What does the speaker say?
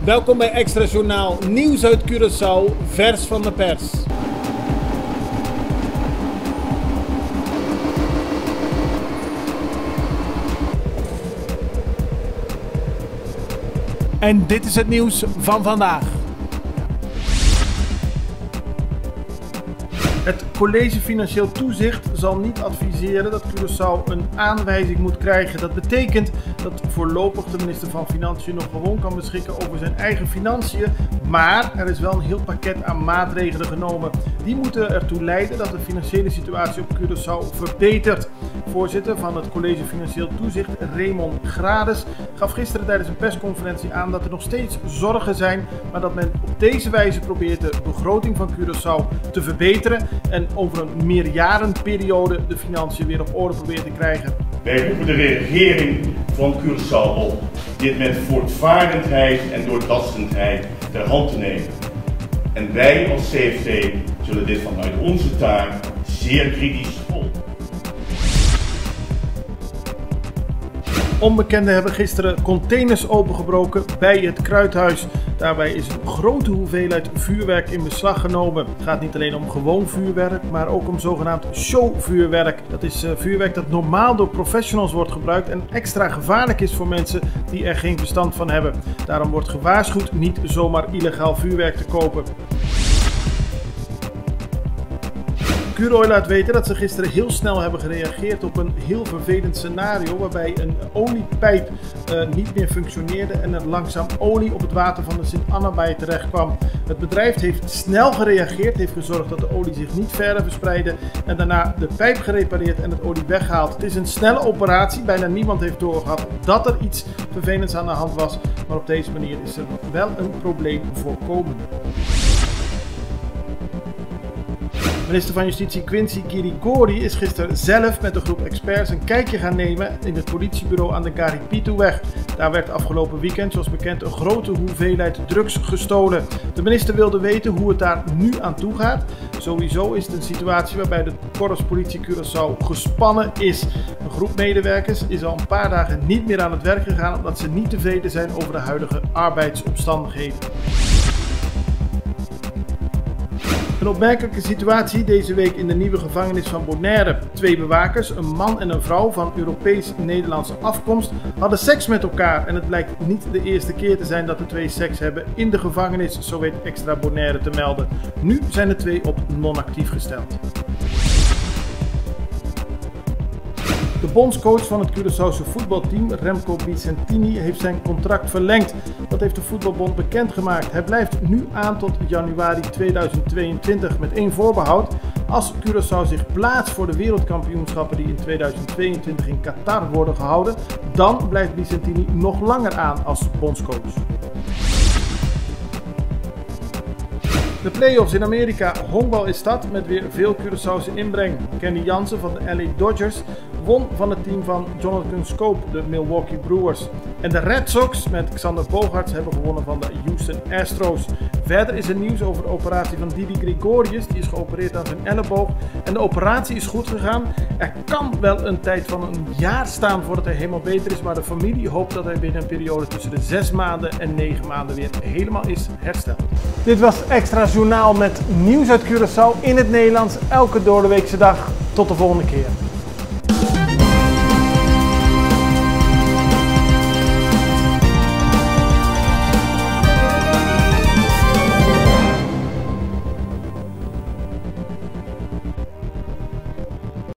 Welkom bij Extra Journaal, nieuws uit Curaçao, vers van de pers. En dit is het nieuws van vandaag. Het College Financieel Toezicht zal niet adviseren dat Curaçao een aanwijzing moet krijgen. Dat betekent dat voorlopig de minister van Financiën nog gewoon kan beschikken over zijn eigen financiën. Maar er is wel een heel pakket aan maatregelen genomen. Die moeten ertoe leiden dat de financiële situatie op Curaçao verbetert. Voorzitter van het College Financieel Toezicht, Raymond Grades, gaf gisteren tijdens een persconferentie aan dat er nog steeds zorgen zijn, maar dat men op deze wijze probeert de begroting van Curaçao te verbeteren en over een meerjarenperiode de financiën weer op orde probeert te krijgen. Wij roepen de regering van Curaçao op dit met voortvarendheid en doortastendheid ter hand te nemen. En wij als CFT zullen dit vanuit onze taak zeer kritisch volgen. Onbekenden hebben gisteren containers opengebroken bij het Kruidhuis. Daarbij is een grote hoeveelheid vuurwerk in beslag genomen. Het gaat niet alleen om gewoon vuurwerk, maar ook om zogenaamd showvuurwerk. Dat is vuurwerk dat normaal door professionals wordt gebruikt en extra gevaarlijk is voor mensen die er geen verstand van hebben. Daarom wordt gewaarschuwd niet zomaar illegaal vuurwerk te kopen. Curoy laat weten dat ze gisteren heel snel hebben gereageerd op een heel vervelend scenario waarbij een oliepijp niet meer functioneerde en er langzaam olie op het water van de Sint-Annabaai terecht kwam. Het bedrijf heeft snel gereageerd, heeft gezorgd dat de olie zich niet verder verspreidde en daarna de pijp gerepareerd en het olie weggehaald. Het is een snelle operatie, bijna niemand heeft doorgehad dat er iets vervelends aan de hand was, maar op deze manier is er wel een probleem voorkomen. Minister van Justitie Quincy Kirigori is gisteren zelf met een groep experts een kijkje gaan nemen in het politiebureau aan de Garipituweg. Daar werd afgelopen weekend, zoals bekend, een grote hoeveelheid drugs gestolen. De minister wilde weten hoe het daar nu aan toe gaat. Sowieso is het een situatie waarbij de korpspolitie Curaçao gespannen is. Een groep medewerkers is al een paar dagen niet meer aan het werk gegaan omdat ze niet tevreden zijn over de huidige arbeidsomstandigheden. Een opmerkelijke situatie deze week in de nieuwe gevangenis van Bonaire. 2 bewakers, een man en een vrouw van Europees-Nederlandse afkomst, hadden seks met elkaar. En het blijkt niet de eerste keer te zijn dat de 2 seks hebben in de gevangenis, zo weet Extra Bonaire te melden. Nu zijn de 2 op non-actief gesteld. De bondscoach van het Curaçaose voetbalteam, Remco Vicentini, heeft zijn contract verlengd. Dat heeft de voetbalbond bekendgemaakt. Hij blijft nu aan tot januari 2022 met 1 voorbehoud. Als Curaçao zich plaatst voor de wereldkampioenschappen die in 2022 in Qatar worden gehouden, dan blijft Vicentini nog langer aan als bondscoach. De play-offs in Amerika, honkbal is dat met weer veel Curaçaose inbreng. Kenny Jansen van de LA Dodgers won van het team van Jonathan Scope, de Milwaukee Brewers. En de Red Sox met Xander Bogaerts hebben gewonnen van de Houston Astros. Verder is er nieuws over de operatie van Didi Gregorius, die is geopereerd aan zijn elleboog. En de operatie is goed gegaan. Er kan wel een tijd van een jaar staan voordat hij helemaal beter is, maar de familie hoopt dat hij binnen een periode tussen de 6 maanden en 9 maanden weer helemaal is hersteld. Dit was Extra Journaal met nieuws uit Curaçao in het Nederlands, elke doordeweekse dag. Tot de volgende keer.